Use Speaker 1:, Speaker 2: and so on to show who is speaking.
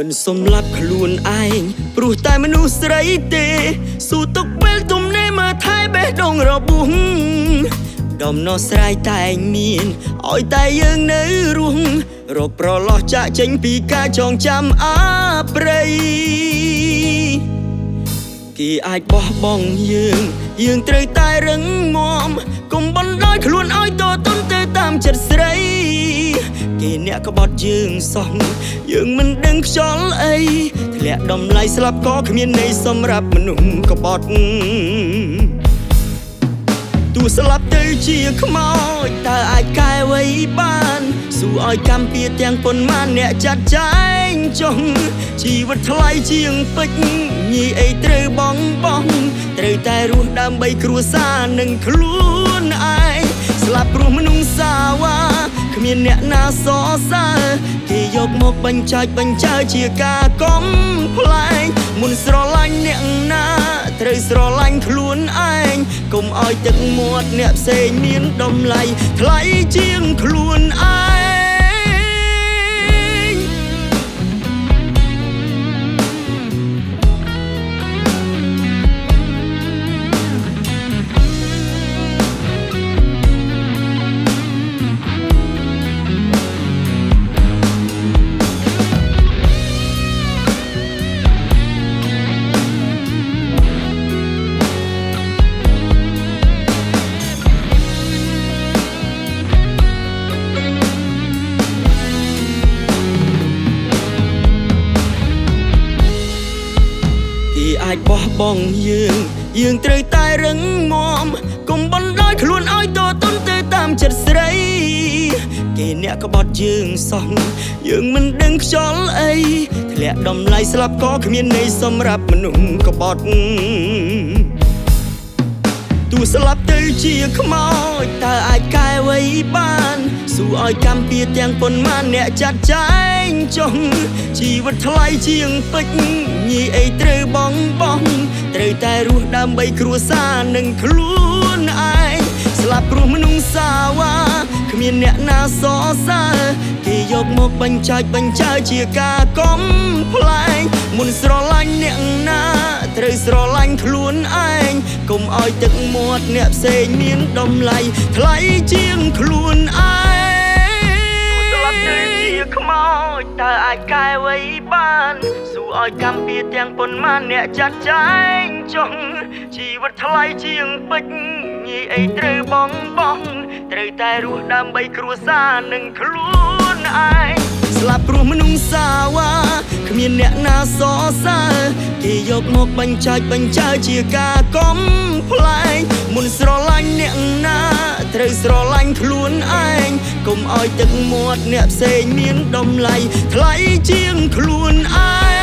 Speaker 1: មិនសំឡាប់ខ្លួនឯងព្រោះតែមនុស្សស្រីទេស៊ូទុកពេលទំនេរមើលថែបេះដូងរបួសដំណោះស្រាយតែងមានឲ្យតែយើងនៅរស់រកប្រឡោះចាក់ចេញពីការចងចាំអាប្រៃគេអាចបោះបង់យើងត្រូវតែរឹងមាំកុំបណ្ដោយខ្លួនឲ្យតទន់ទៅតាមចិត្តស្រីគេអ្នកក្បត់យើងសោះយើងមិនដឹងខ្យល់អីធ្លាក់ដំឡៃស្លាប់ក៏គ្មានន័យសម្រាប់មនុស្សក្បត់ទូស្លាប់ទៅជាខ្មោចតើអាចកែអ្វីបានស៊ូឲ្យកម្មពៀទាំងប៉ុន្មានអ្នកចាត់ចែងចុងជីវិតថ្លៃជាងពេជ្រញីអីត្រូវបងត្រូវតែរស់ដើម្បីគ្រួសារនិងខ្លួនឯងស្លាប់ព្រោះមនុស្សសាវ៉ាគ្មានអ្នកណាសរសើរគេយកមកបញ្ចើជាការកំប្លែងមុនស្រឡាញ់អ្នកណាត្រូវស្រឡាញ់ខ្លួនឯងកុំឲ្យទឹកមាត់អ្នកផ្សេងមានតម្លៃថ្លៃជាងខ្លួនឯងអាចបោះបង់យើងត្រូវតែរឹងមាំកុំបណ្ដោយខ្លួនឲ្យតទន់ទៅតាមចិត្តស្រីគេអ្នកក្បត់យើងសោះយើងមិនដឹងខ្យល់អីធ្លាក់ដំឡៃស្លាប់ក៏គ្មានន័យសម្រាប់មនុស្សក្បត់ទូស្លាប់ទៅជាខ្មោចតើអាចកែអ្វីបានស៊ូឲ្យកម្មពៀទាំងប៉ុន្មានអ្នកចាត់ចែងចុងជីវិតថ្លៃជាងពេជ្រញីអីត្រូវបងត្រូវតែរស់ដើម្បីគ្រួសារនិងខ្លួនឯងស្លាប់ព្រោះមនុស្សសាវ៉ាគ្មានអ្នកណាសរសើរគេយកមកបញ្ចើជាការកំប្លែងមុនស្រឡាញ់អ្នកណាត្រូវស្រឡាញ់ខ្លួនឯងកុំឲ្យទឹកមាត់អ្នកផ្សេងមានតម្លៃថ្លៃជាងខ្លួនឯងស្លាប់ទៅជាខ្មោចតើអាចកែអ្វីបានស៊ូឲ្យកម្មពៀទាំងប៉ុន្មានអ្នកចាត់ចែងចុងជីវិតថ្លៃជាងពេជ្រញីអីត្រូវបងត្រូវតែរស់ដើម្បីគ្រួសារនិងខ្លួនឯងស្លាប់ព្រោះមនុស្សសាវ៉ាគ្មានអ្នកណាសរសើរគេយកមកបញ្ចើជាការកំប្លែងមុនស្រឡាញ់អ្នកណាត្រូវស្រឡាញ់ខ្លួនឯងកុំឲ្យទឹកមាត់អ្នកផ្សេងមានតម្លៃថ្លៃជាងខ្លួនឯង